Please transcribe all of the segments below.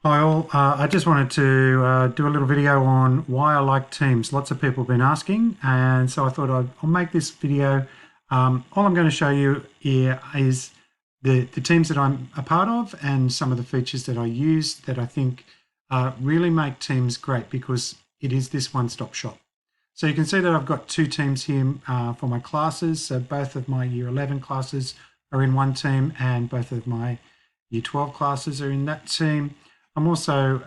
Hi all, I just wanted to do a little video on why I like Teams. Lots of people have been asking, and so I thought I'll make this video. All I'm going to show you here is the teams that I'm a part of and some of the features that I use that I think really make Teams great because it is this one-stop shop. So you can see that I've got two teams here for my classes. So both of my Year 11 classes are in one team and both of my Year 12 classes are in that team. I'm also,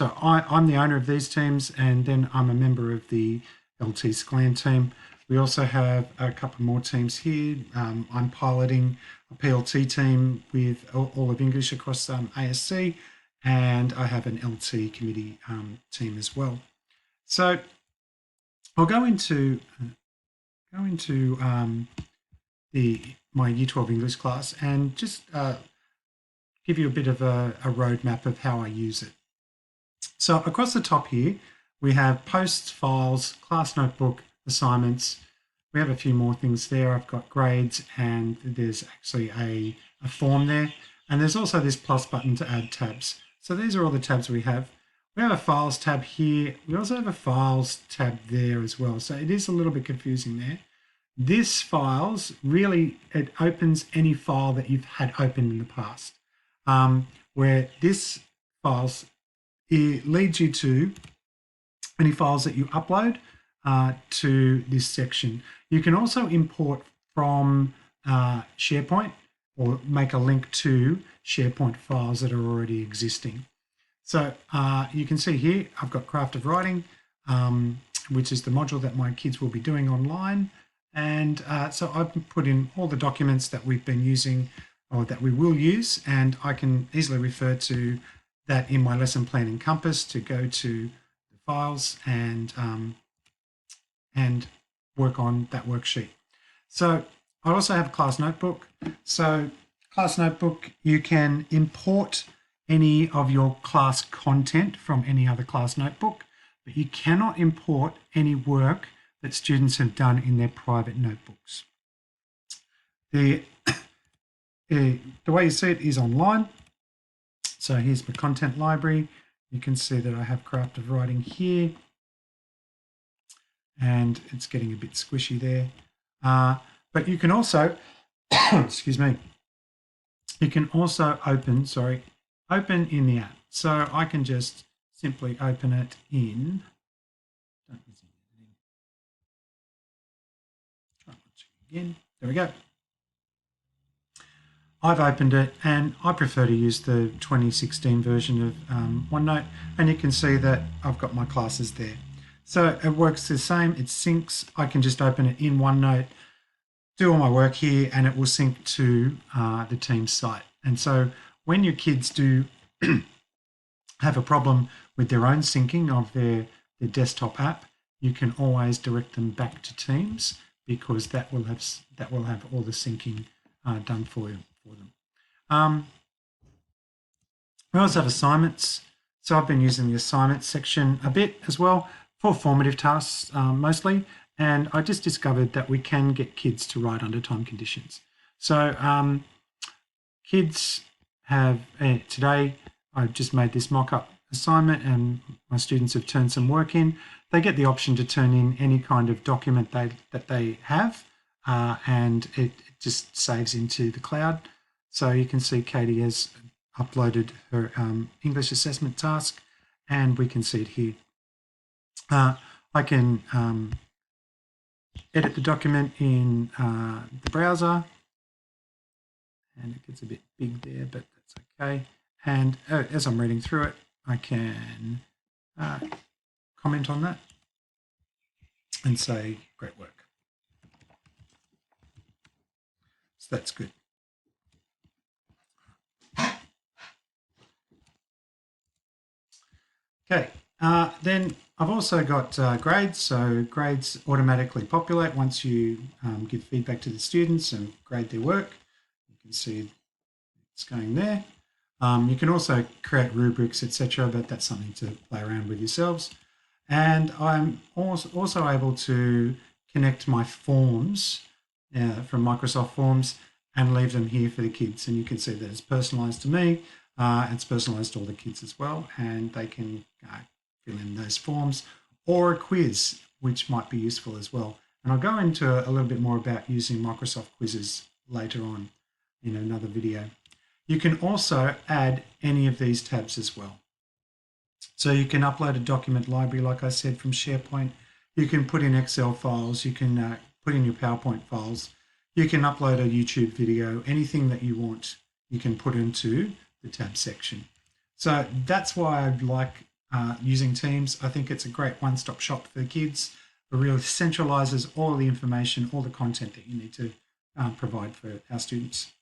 I'm the owner of these teams, and then I'm a member of the LT Sclan team. We also have a couple more teams here. I'm piloting a PLT team with all of English across ASC, and I have an LT committee team as well. So I'll go into my Year 12 English class and just give you a bit of a roadmap of how I use it. So across the top here, we have posts, files, class notebook, assignments. We have a few more things there. I've got grades and there's actually a form there. And there's also this plus button to add tabs. So these are all the tabs we have. We have a files tab here. We also have a files tab there as well. So it is a little bit confusing there. This files really, it opens any file that you've had open in the past. Where this files, it leads you to any files that you upload to this section. You can also import from SharePoint or make a link to SharePoint files that are already existing. So you can see here, I've got Craft of Writing, which is the module that my kids will be doing online. And so I've put in all the documents that we've been using or that we will use, and I can easily refer to that in my lesson plan in Compass to go to the files and work on that worksheet. So I also have a class notebook. So class notebook, you can import any of your class content from any other class notebook, but you cannot import any work that students have done in their private notebooks. The way you see it is online. So here's my content library. You can see that I have Craft of Writing here, and it's getting a bit squishy there. But you can also, excuse me, you can also open in the app. So I can just simply open it in. Again, there we go. I've opened it and I prefer to use the 2016 version of OneNote, and you can see that I've got my classes there. So it works the same, it syncs. I can just open it in OneNote, do all my work here, and it will sync to the team's site. And so when your kids do have a problem with their own syncing of their desktop app, you can always direct them back to Teams because that will have all the syncing done for them. We also have assignments. So I've been using the assignments section a bit as well for formative tasks mostly. And I just discovered that we can get kids to write under time conditions. So kids have, today I've just made this mock-up assignment and my students have turned some work in. They get the option to turn in any kind of document that they have and it just saves into the cloud. So you can see Katie has uploaded her English assessment task and we can see it here. I can edit the document in the browser and it gets a bit big there, but that's okay. And as I'm reading through it, I can comment on that and say, great work. So that's good. Okay, then I've also got grades. So grades automatically populate once you give feedback to the students and grade their work. You can see it's going there. You can also create rubrics, etc., but that's something to play around with yourselves. And I'm also able to connect my forms from Microsoft Forms and leave them here for the kids. And you can see that it's personalized to me. It's personalized to all the kids as well, and they can fill in those forms or a quiz, which might be useful as well. And I'll go into a little bit more about using Microsoft quizzes later on in another video. You can also add any of these tabs as well. So you can upload a document library, like I said, from SharePoint. You can put in Excel files. You can put in your PowerPoint files. You can upload a YouTube video. Anything that you want, you can put into the tab section. So that's why I like using Teams. I think it's a great one-stop shop for the kids. It really centralizes all the information, all the content that you need to provide for our students.